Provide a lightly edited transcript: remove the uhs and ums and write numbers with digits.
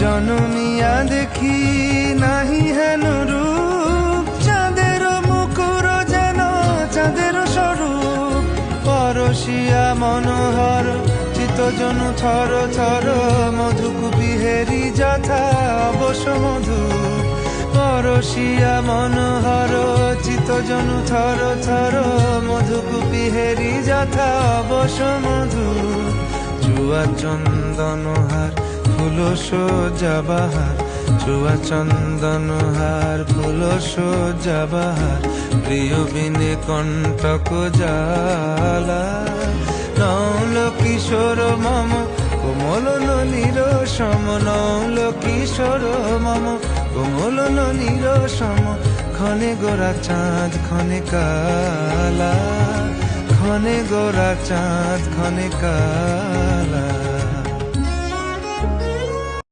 জনমিয়া দেখি নাহি হেন রূপ, চাঁদের মুকুর যেন চাঁদের স্বরূপ। পরশিয়া মনোহর চিত্তজনু থর থর, মধুকুপি হেরি যথা অবশ্য মধু। পরশিয়া মনোহর চিত্তজনু থর থর, মধুকুপি হেরি যথা অবশ্য মধু। চুয়া চন্দনহার ফুল সজ্জা বাহার, চুয়া চন্দনহার ফুল সজ্জা বাহার। প্রিয় বিনে কণ্টক জ্বালা, নৌল কিশোর মম কোমল ননীর সম। নৌল কিশোর মম কোমল ননীর সম। ক্ষণে গোরা চাঁদ ক্ষণে কালা, ক্ষণে গোরা চাঁদ ক্ষণে কালা।